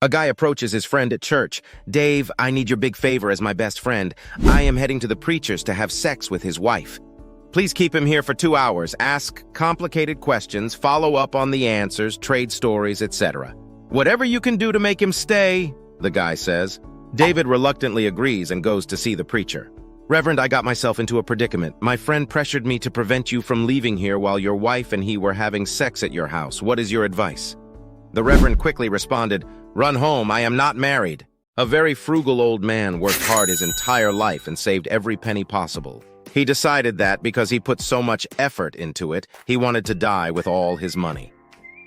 A guy approaches his friend at church. "Dave, I need your big favor as my best friend. I am heading to the preacher's to have sex with his wife. Please keep him here for 2 hours. Ask complicated questions, follow up on the answers, trade stories, etc. Whatever you can do to make him stay," the guy says. David reluctantly agrees and goes to see the preacher. "Reverend, I got myself into a predicament. My friend pressured me to prevent you from leaving here while your wife and he were having sex at your house. What is your advice?" The Reverend quickly responded, "Run home, I am not married." A very frugal old man worked hard his entire life and saved every penny possible. He decided that because he put so much effort into it, he wanted to die with all his money.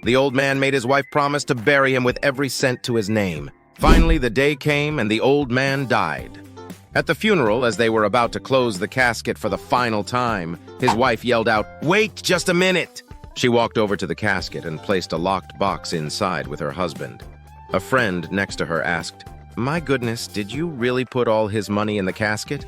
The old man made his wife promise to bury him with every cent to his name. Finally, the day came and the old man died. At the funeral, as they were about to close the casket for the final time, his wife yelled out, "Wait just a minute!" She walked over to the casket and placed a locked box inside with her husband. A friend next to her asked, "My goodness, did you really put all his money in the casket?"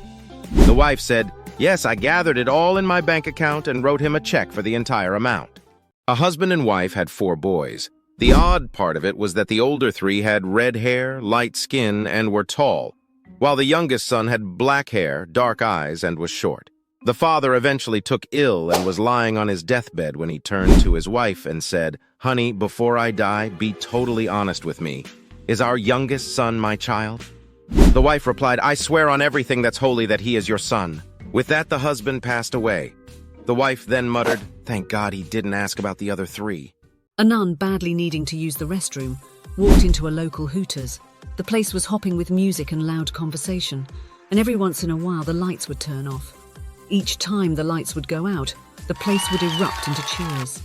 The wife said, "Yes, I gathered it all in my bank account and wrote him a check for the entire amount." A husband and wife had 4 boys. The odd part of it was that the older 3 had red hair, light skin, and were tall, while the youngest son had black hair, dark eyes, and was short. The father eventually took ill and was lying on his deathbed when he turned to his wife and said, "Honey, before I die, be totally honest with me. Is our youngest son my child?" The wife replied, "I swear on everything that's holy that he is your son." With that, the husband passed away. The wife then muttered, "Thank God he didn't ask about the other 3. A nun, badly needing to use the restroom, walked into a local Hooters. The place was hopping with music and loud conversation, and every once in a while the lights would turn off. Each time the lights would go out, the place would erupt into cheers.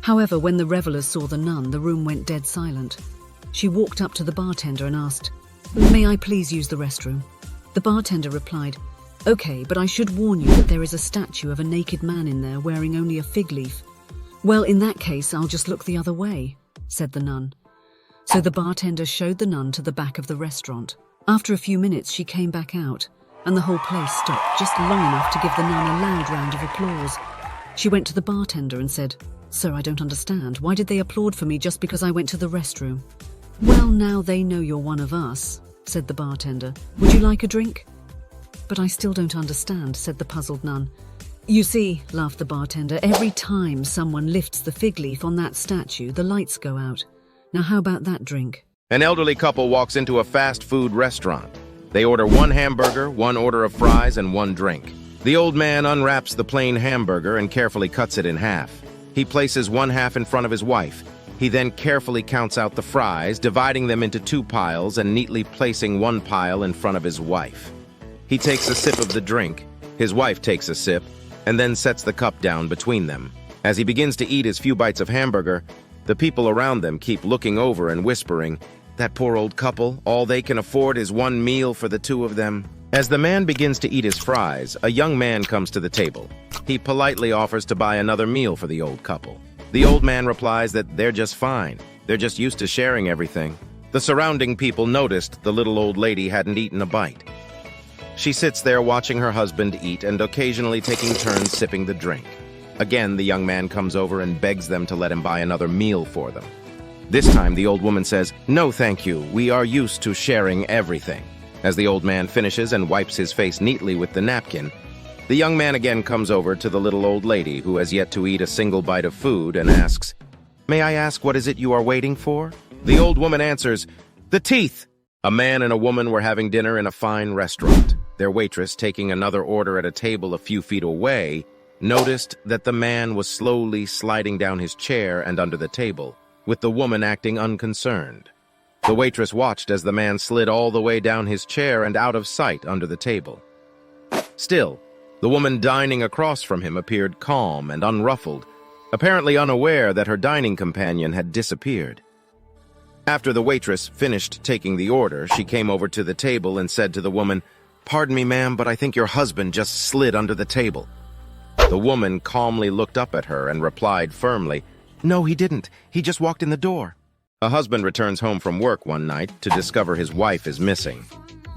However, when the revelers saw the nun, the room went dead silent. She walked up to the bartender and asked, "May I please use the restroom?" The bartender replied, "Okay, but I should warn you that there is a statue of a naked man in there wearing only a fig leaf." "Well, in that case, I'll just look the other way," said the nun. So the bartender showed the nun to the back of the restaurant. After a few minutes, she came back out, and the whole place stopped just long enough to give the nun a loud round of applause. She went to the bartender and said, "Sir, I don't understand. Why did they applaud for me just because I went to the restroom?" "Well, now they know you're one of us," said the bartender. "Would you like a drink?" "But I still don't understand," said the puzzled nun. "You see," laughed the bartender, "every time someone lifts the fig leaf on that statue, the lights go out. Now how about that drink?" An elderly couple walks into a fast food restaurant. They order 1 hamburger, 1 order of fries, and 1 drink. The old man unwraps the plain hamburger and carefully cuts it in half. He places 1 half in front of his wife. He then carefully counts out the fries, dividing them into 2 piles and neatly placing 1 pile in front of his wife. He takes a sip of the drink. His wife takes a sip and then sets the cup down between them. As he begins to eat his few bites of hamburger, the people around them keep looking over and whispering, "That poor old couple, all they can afford is 1 meal for the 2 of them." As the man begins to eat his fries, a young man comes to the table. He politely offers to buy another meal for the old couple. The old man replies that they're just fine. They're just used to sharing everything. The surrounding people noticed the little old lady hadn't eaten a bite. She sits there watching her husband eat and occasionally taking turns sipping the drink. Again, the young man comes over and begs them to let him buy another meal for them. This time, the old woman says, "No, thank you. We are used to sharing everything." As the old man finishes and wipes his face neatly with the napkin, the young man again comes over to the little old lady who has yet to eat a single bite of food and asks, "May I ask what is it you are waiting for?" The old woman answers, "The teeth." A man and a woman were having dinner in a fine restaurant. Their waitress, taking another order at a table a few feet away, noticed that the man was slowly sliding down his chair and under the table, with the woman acting unconcerned. The waitress watched as the man slid all the way down his chair and out of sight under the table. Still, the woman dining across from him appeared calm and unruffled, apparently unaware that her dining companion had disappeared. After the waitress finished taking the order, she came over to the table and said to the woman, "Pardon me, ma'am, but I think your husband just slid under the table." The woman calmly looked up at her and replied firmly, "No, he didn't. He just walked in the door." A husband returns home from work one night to discover his wife is missing.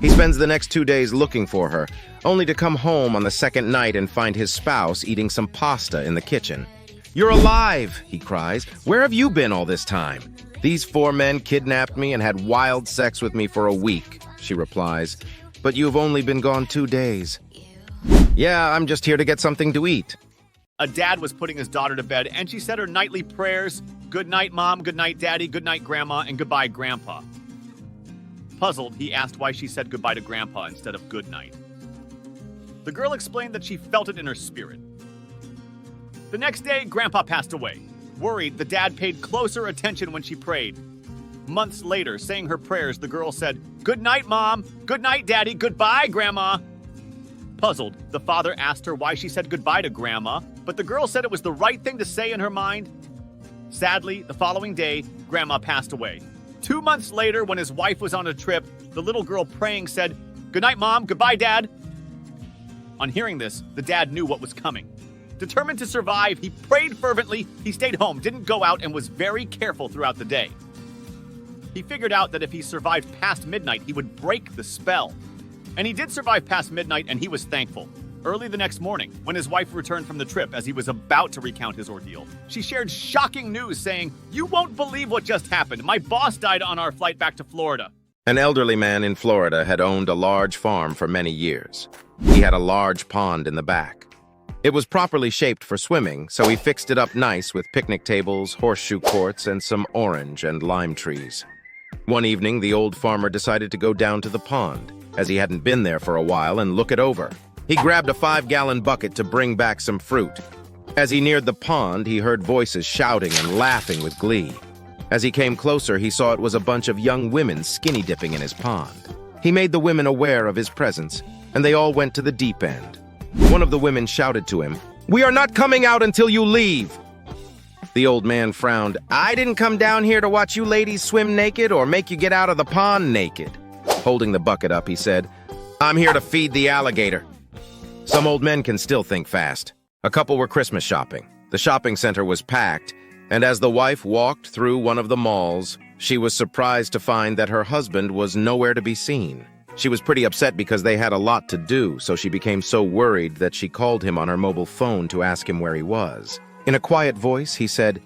He spends the next 2 days looking for her, only to come home on the second night and find his spouse eating some pasta in the kitchen. "You're alive!" he cries. "Where have you been all this time?" These 4 men kidnapped me and had wild sex with me for a week, she replies. But you've only been gone 2 days. Yeah, I'm just here to get something to eat. A dad was putting his daughter to bed, and she said her nightly prayers, "Good night, Mom, good night, Daddy, good night, Grandma, and goodbye, Grandpa." Puzzled, he asked why she said goodbye to Grandpa instead of good night. The girl explained that she felt it in her spirit. The next day, Grandpa passed away. Worried, the dad paid closer attention when she prayed. Months later, saying her prayers, the girl said, "Good night, Mom. Good night, Daddy. Goodbye, Grandma." Puzzled, the father asked her why she said goodbye to Grandma, but the girl said it was the right thing to say in her mind. Sadly, the following day, Grandma passed away. 2 months later, when his wife was on a trip, the little girl praying said, "Good night, Mom. Goodbye, Dad." On hearing this, the dad knew what was coming. Determined to survive, he prayed fervently, he stayed home, didn't go out, and was very careful throughout the day. He figured out that if he survived past midnight, he would break the spell. And he did survive past midnight, and he was thankful. Early the next morning, when his wife returned from the trip as he was about to recount his ordeal, she shared shocking news saying, "You won't believe what just happened. My boss died on our flight back to Florida." An elderly man in Florida had owned a large farm for many years. He had a large pond in the back. It was properly shaped for swimming, so he fixed it up nice with picnic tables, horseshoe courts, and some orange and lime trees. One evening, the old farmer decided to go down to the pond, as he hadn't been there for a while, and look it over. He grabbed a 5-gallon bucket to bring back some fruit. As he neared the pond, he heard voices shouting and laughing with glee. As he came closer, he saw it was a bunch of young women skinny dipping in his pond. He made the women aware of his presence, and they all went to the deep end. One of the women shouted to him, "We are not coming out until you leave." The old man frowned. "I didn't come down here to watch you ladies swim naked or make you get out of the pond naked." Holding the bucket up, he said, "I'm here to feed the alligator." Some old men can still think fast. A couple were Christmas shopping. The shopping center was packed, and as the wife walked through one of the malls, she was surprised to find that her husband was nowhere to be seen. She was pretty upset because they had a lot to do, so she became so worried that she called him on her mobile phone to ask him where he was. In a quiet voice, he said,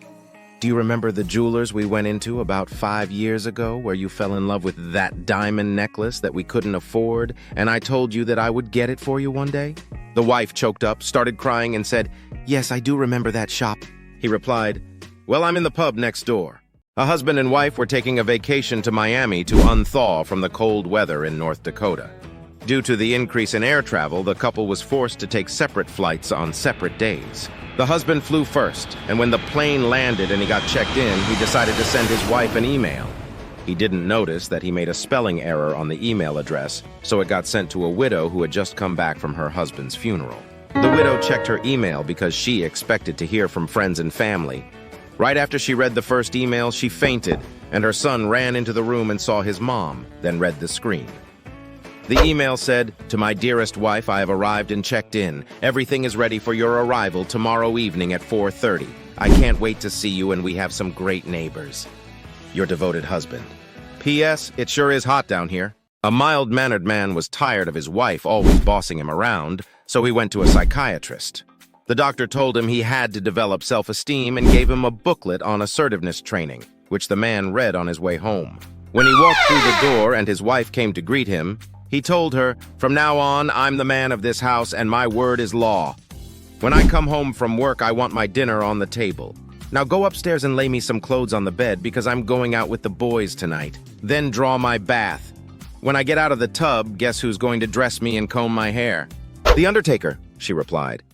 "Do you remember the jewelers we went into about 5 years ago where you fell in love with that diamond necklace that we couldn't afford, and I told you that I would get it for you one day?" The wife choked up, started crying, and said, "Yes, I do remember that shop." He replied, "Well, I'm in the pub next door." A husband and wife were taking a vacation to Miami to unthaw from the cold weather in North Dakota. Due to the increase in air travel, the couple was forced to take separate flights on separate days. The husband flew first, and when the plane landed and he got checked in, he decided to send his wife an email. He didn't notice that he made a spelling error on the email address, so it got sent to a widow who had just come back from her husband's funeral. The widow checked her email because she expected to hear from friends and family. Right after she read the first email, she fainted, and her son ran into the room and saw his mom, then read the screen. The email said, "To my dearest wife, I have arrived and checked in. Everything is ready for your arrival tomorrow evening at 4:30. I can't wait to see you, and we have some great neighbors. Your devoted husband. P.S. It sure is hot down here." A mild-mannered man was tired of his wife always bossing him around, so he went to a psychiatrist. The doctor told him he had to develop self-esteem and gave him a booklet on assertiveness training, which the man read on his way home. When he walked through the door and his wife came to greet him, he told her, "From now on, I'm the man of this house and my word is law. When I come home from work, I want my dinner on the table. Now go upstairs and lay me some clothes on the bed because I'm going out with the boys tonight. Then draw my bath. When I get out of the tub, guess who's going to dress me and comb my hair?" "The Undertaker," she replied.